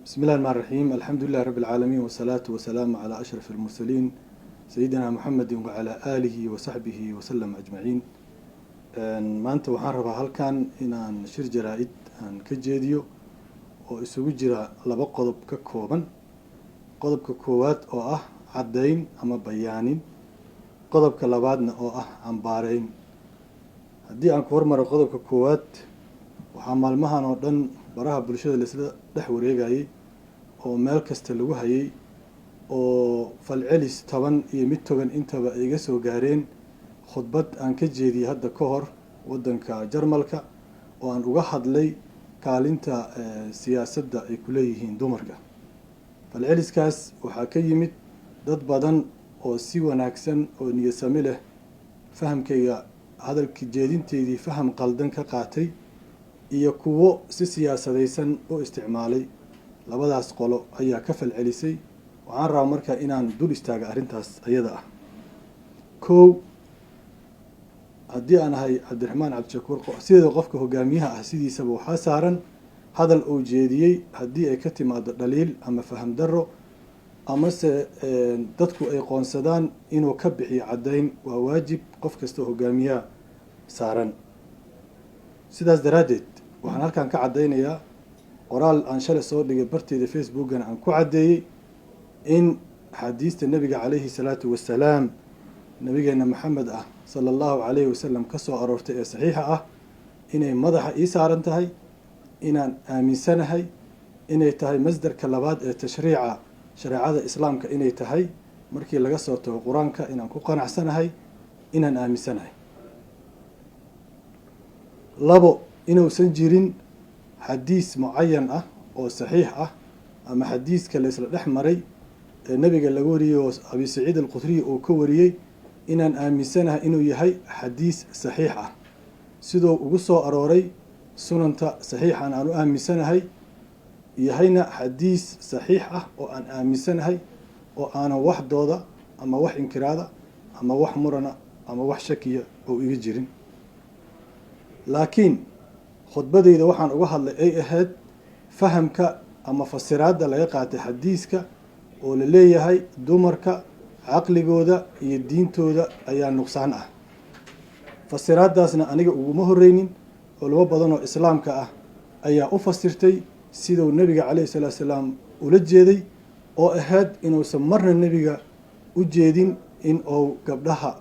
بسم الله الرحمن الرحيم. الحمد لله رب العالمين والصلاة والسلام على أشرف المرسلين سيدنا محمد وعلى آله وصحبه وسلم أجمعين. maanta waxaan rabaa halkan inaan shir jaraa'id aan ka jeediyo oo isugu jira laba qodob ka kooban. qodobka koowaad oo ah caddayn ama bayaanin, qodobka labaadna oo ah cambaareyn. haddii aan ku hormaro qodobka koowaad, waxaa maalmahan oo dhan baraha bulshada laisla dhex wareegayay oo meel kasta lagu hayay oo falcelis toban iyo mid togan intaba ay iga soo gaareen khudbad aan ka jeediyey hadda ka hor waddanka Jarmalka oo aan uga hadlay kaalinta siyaasadda ay ku leeyihiin dumarka. falceliskaas waxaa ka yimid dad badan oo si wanaagsan oo niyasami leh fahamkayga hadalka jeedinteydii faham qaldan ka qaatay iyo kuwo si siyaasadaysan u isticmaalay. labadaas qolo ayaa ka falcelisay. waxaan rabaa marka inaan dul istaaga arrintaas ayada ah. kow, haddii aan ahay cabdiraxmaan cabdishakuur, sideeda qofka hogaamiyaha ah sidiisaba waxaa saaran hadal uu jeediyey haddii ay ka timaado dhaliil ama faham darro amase dadku ay qoonsadaan inuu ka bixiyo caddayn, waa waajib qof kasta hogaamiyaha saaran. sidaas daraaddeed waxaan halkan ka caddaynayaa qoraal aan shalay soo dhigay barteeda facebookana aan ku caddeeyey in xadiista nabiga calayhi salaatu wassalaam, nabigeena maxamed ah sala allahu calayhi wasalam ka soo aroortay ee saxiixa ah inay madaxa ii saaran tahay, inaan aaminsanahay inay tahay masdarka labaad ee tashriica shareecada islaamka inay tahay markii laga soo tago qur-aanka, inaan ku qanacsanahay, inaan aaminsanahay. labo, inuusan jirin xadiis mucayan ah oo saxiix ah ama xadiiska la isla dhex maray ee nabiga laga wariyey oo abi saciid alqudriy uu ka wariyey inaan aaminsanahay inuu yahay xadiis saxiix ah sidoo ugu soo arooray sunanta saxiixan aan u aaminsanahay yahayna xadiis saxiix ah oo aan aaminsanahay oo aanan wax dooda ama wax inkiraada ama wax murana ama wax shakiya oo iga jirin. laakiin khudbadeyda waxaan uga hadlay ay ahayd fahamka ama fasiraadda laga qaatay xadiiska oo la leeyahay dumarka caqligooda iyo diintooda ayaa nuqsaan ah. fasiraaddaasna aniga uguma horreynin, culamo badan oo islaamka ah ayaa u fasirtay siduu nebiga calayhi salaatu salaam ula jeeday oo ahayd inuusan marna nebiga u jeedin in uu gabdhaha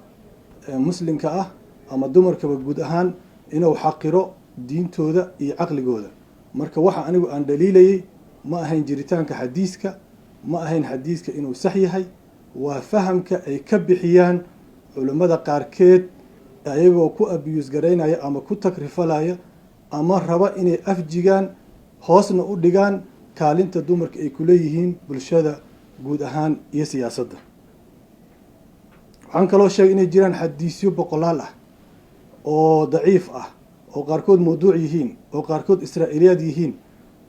muslimka ah ama dumarkaba guud ahaan inuu xaqiro diintooda iyo caqligooda. marka waxa anigu aan dhaliilayay ma ahayn jiritaanka xadiiska, ma ahayn xadiiska inuu sax yahay, waa fahamka ay ka bixiyaan culammada qaarkeed ayagoo ku abiyuus garaynaya ama ku takrifalaya ama raba inay afjigaan hoosna u dhigaan kaalinta dumarka ay ku leeyihiin bulshada guud ahaan iyo siyaasadda. waxaan kaloo sheegay inay jiraan xadiisyo boqolaal ah oo daciif ah oo qaarkood mawduuc yihiin oo qaarkood israa'iiliyaad yihiin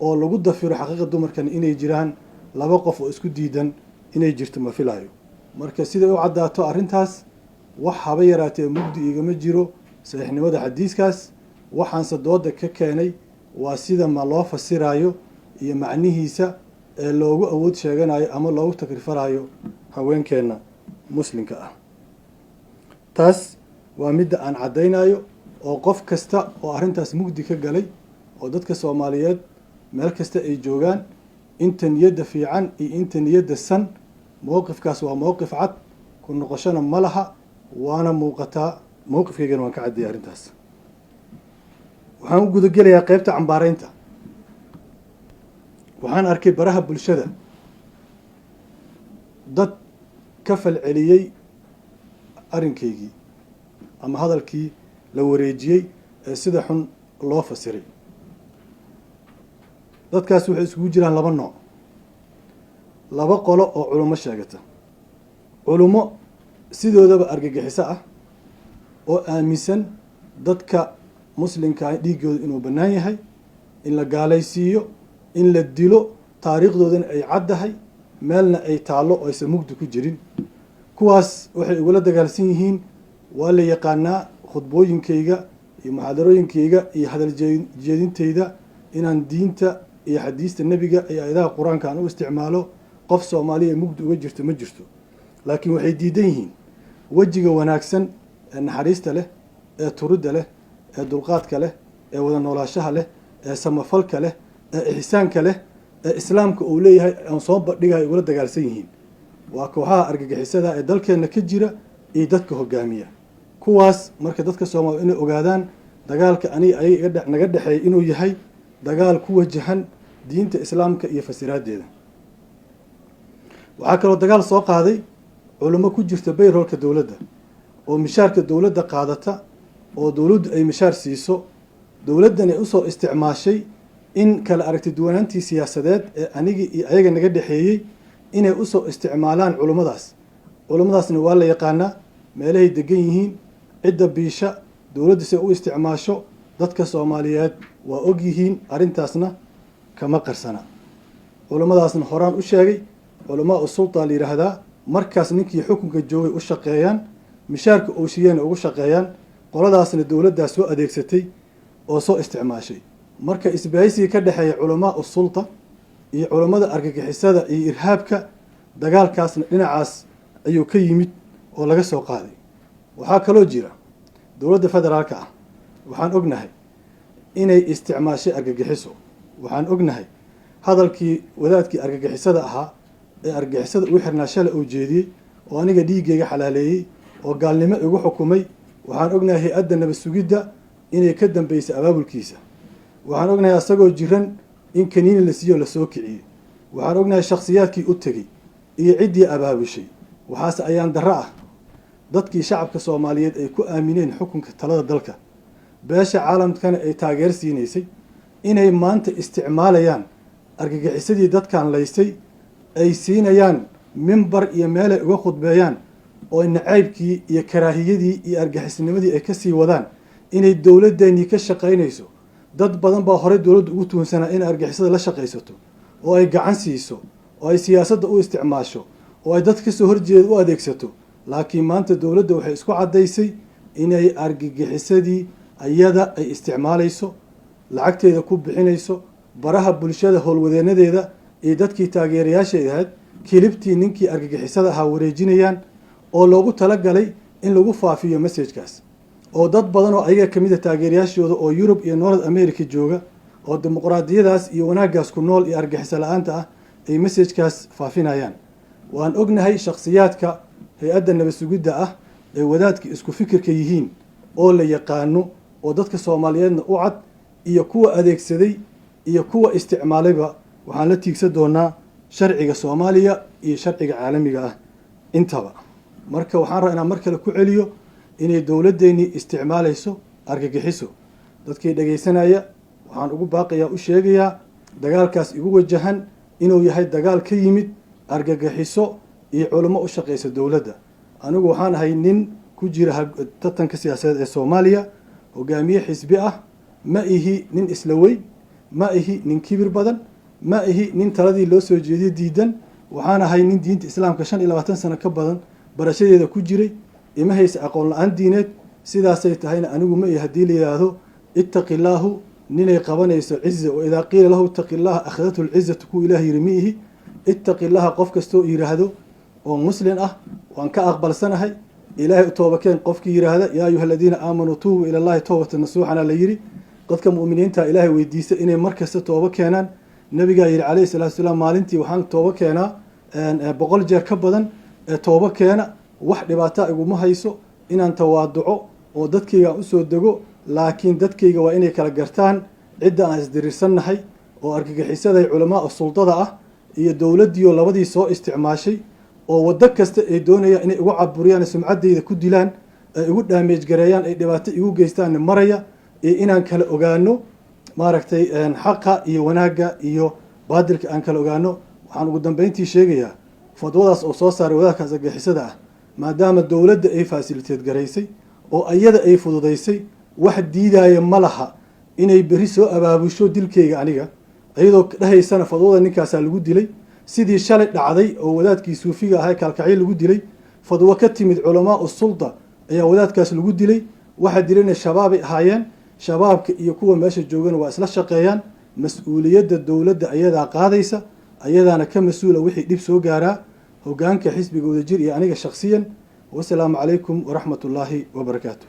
oo lagu dafiro xaqiiqa dumarkan inay jiraan laba qof oo isku diidan inay jirto ma filayo. marka siday u caddaato arrintaas wax haba yaraatee mugdi igama jiro saxiixnimada xadiiskaas. waxaanse dooda ka keenay waa sida ma loo fasirayo iyo macnihiisa ee loogu awood sheeganayo ama loogu takrifarayo haweenkeenna muslimka ah. taas waa midda aan caddaynayo oo qof kasta oo arrintaas mugdi ka galay oo dadka Soomaaliyeed meel kasta ay joogaan, inta niyadda fiican iyo inta niyadda san, mowqifkaas waa mowqif cad, ku noqoshana ma laha, waana muuqataa. mowqifkaygana waan ka caddiyay arrintaas. waxaan u gudagelayaa qaybta cambaareynta. waxaan arkay baraha bulshada dad ka falceliyey arrinkaygii ama hadalkii la wareejiyey ee sida xun loo fasiray. dadkaas waxay isugu jiraan laba nooc, laba qolo oo culummo sheegata. culummo sidoodaba argagixiso ah oo aaminsan dadka muslimka dhiiggooda inuu bannaan yahay, in la gaalaysiiyo, in la dilo, taariikhdoodana ay caddahay, meelna ay taallo oo aysan mugdi ku jirin. kuwaas waxay igula dagaalsan yihiin, waa la yaqaanaa khudbooyinkayga iyo muxaadarooyinkayga iyo hadal jeedintayda inaan diinta iyo xadiista nebiga iyo aayadaha qur-aanka aan u isticmaalo qof soomaaliya mugdi uga jirto ma jirto, laakiin waxay diidan yihiin wejiga wanaagsan ee naxariista leh, ee turidda leh, ee dulqaadka leh, ee wada noolaashaha leh, ee samafalka leh, ee ixsaanka leh, ee islaamka uu leeyahay aan soo bandhigahay ugula dagaalsan yihiin. waa kooxaha argagixisada ee dalkeenna ka jira iyo dadka hogaamiya. kuwaas marka dadka Soomaaliyeed inay ogaadaan dagaalka aniga naga dhaxeeya inuu yahay dagaal ku wajahan diinta islaamka iyo fasiraadeeda. waxaa kaloo dagaal soo qaaday culimo ku jirta bayroolka dowladda oo mishaarka dowladda qaadata, oo dowladdu ay mishaar siiso, dowladdan ay usoo isticmaashay in kala aragti duwanaantii siyaasadeed ee aniga iyo ayaga naga dhaxeeyey inay usoo isticmaalaan culimadaasna waa la yaqaanaa meelahay degan yihiin, cidda biisha dowladda si u isticmaasho dadka Soomaaliyeed waa og yihiin, arrintaasna kama qarsana. culimadaasna horaan u sheegay, culamaa sulta la yiraahdaa, markaas ninkii xukunka joogay u shaqeeyaan, mishaarka uu siiyeen ugu shaqeeyaan, qoladaasna dowladdaas soo adeegsatay oo soo isticmaashay. marka isbahaysiga ka dhaxeeya culamaa sulta iyo culimada argagixisada iyo irhaabka, dagaalkaasna dhinacaas ayuu ka yimid oo laga soo qaaday. waxaa kaloo jira dowladda federaalka ah, waxaan ognahay inay isticmaashay argagixiso. waxaan ognahay hadalkii wadaadkii argagixisada ahaa ee argagixisada ugu xirnaa shalay uu jeediyey oo aniga dhiiggayga xalaaleeyey oo gaalnimo igu xukumay. waxaan ognahay hay-adda nabad sugidda inay ka dambeysay abaabulkiisa. waxaan ognahay asagoo jiran in kaniini la siiyo lasoo kiciyey. waxaan ognahay shakhsiyaadkii u tegey iyo ciddii abaabushay. waxaase ayaan darro ah dadkii shacabka Soomaaliyeed ay ku aamineen xukunka talada dalka, beesha caalamkana ay taageer siinaysay, inay maanta isticmaalayaan argagixisadii dadkan laysay, ay siinayaan mimbar iyo meelay uga khudbeeyaan oo nacaybkii iyo karaahiyadii iyo argagixisnimadii ay kasii wadaan, inay dowladeennii ka shaqaynayso. dad badan baa horey dowladda ugu tuhunsanaa inay argagixisada la shaqaysato oo ay gacan siiso oo ay siyaasadda u isticmaasho oo ay dad kasoo horjeeda u adeegsato. laakiin maanta dowladda waxay isku caddaysay inay argagixisadii ayada ay isticmaalayso, lacagteeda ku bixinayso, baraha bulshada howlwadeenadeeda iyo dadkii taageerayaasheeda ahayd kilibtii ninkii argagixisada ahaa wareejinayaan, oo loogu talagalay in lagu faafiyo messajkaas. oo dad badan oo ayaga kamid ah taageerayaashooda oo Yurub iyo North America jooga oo dimuqraadiyadaas iyo wanaaggaas ku nool iyo argagixisa la'aanta ah ay messajkaas faafinayaan. waan ognahay shakhsiyaadka hay-adda nabad sugidda ah ee wadaadka isku fikirka yihiin oo la yaqaano oo dadka Soomaaliyeedna u cad, iyo kuwa adeegsaday iyo kuwa isticmaalayba. waxaan la tiigsan doonaa sharciga Soomaaliya iyo sharciga caalamiga ah intaba. marka waxaan rabaa inaan mar kale ku celiyo inay dowladdeennii isticmaalayso argagixiso. dadkii dhagaysanaya waxaan ugu baaqayaa, u sheegayaa dagaalkaas igu wajahan inuu yahay dagaal ka yimid argagixiso iyo culimo u shaqaysa dowladda. anigu waxaan ahay nin ku jira tartanka siyaasadeed ee Soomaaliya, hogaamiye xisbi ah, ma ihi nin isla weyn, ma ihi nin kibir badan, ma ihi nin taladii loo soo jeediyo diidan. waxaan ahay nin diinta islaamka 25 sano ka badan barashadeeda ku jiray, ima haysa aqoon la-aan diineed. sidaasay tahayna anigu ma ihi haddii la yidhaahdo ittaqillaahu ninay qabanayso ciza, wa idaa qiila lahu ittaqillaha akhadathu lcizatu ku ilaah yiri ma ihi. ittaqillaha qof kastoo yidhaahdo oo muslim ah waan ka aqbalsanahay. ilaahay u toobakeen qofkii yidhaahda yaa ayuha aladiina aamanuu tuubuu ila llahi towbatan nasuuxana la yidhi. dadka mu'miniinta ilaahay weydiisa inay markasta toobo keenaan. nabigaa yidhi calayhi salaatu wasalaam maalintii waxaan toobo keenaa 100 jeer ka badan ee toobo keena. wax dhibaato iguma hayso inaan tawaaduco oo dadkayga aan usoo dego, laakiin dadkayga waa inay kala gartaan cidda aan isdirirsannahay oo argagixisaday culamaa sultada ah iyo dowladdiioo labadii soo isticmaashay oo waddo kasta ay doonayaan inay igu caburiyaan, sumcaddayda ku dilaan, ay igu dhaameej gareeyaan, ay dhibaato igu geystaan maraya. iyo inaan kala ogaano maaragtay xaqa iyo wanaagga iyo baadilka aan kala ogaano. waxaan ugu dambeyntii sheegayaa fadwadaas oo soo saaray wadaadkaas argagixisada ah, maadaama dowladda ay faasiliteed garaysay oo ayada ay fududaysay, wax diidaya ma laha inay berri soo abaabusho dilkayga aniga, iyadoo dhahaysana fadwada ninkaasaa lagu dilay sidii shalay dhacday oo wadaadkii suufiga ahaa kaalkacyo lagu dilay. fadwo ka timid culamaa sulta ayaa wadaadkaas lagu dilay. waxa dilayna shabaabay ahaayeen. shabaabka iyo kuwa meesha joogana waa isla shaqeeyaan. mas-uuliyadda dowladda ayadaa qaadaysa, ayadaana ka mas-uula wixii dhib soo gaaraa hoggaanka xisbiga wadajir iyo aniga shakhsiyan. wasalaamu calaykum waraxmat ullaahi wabarakaatu.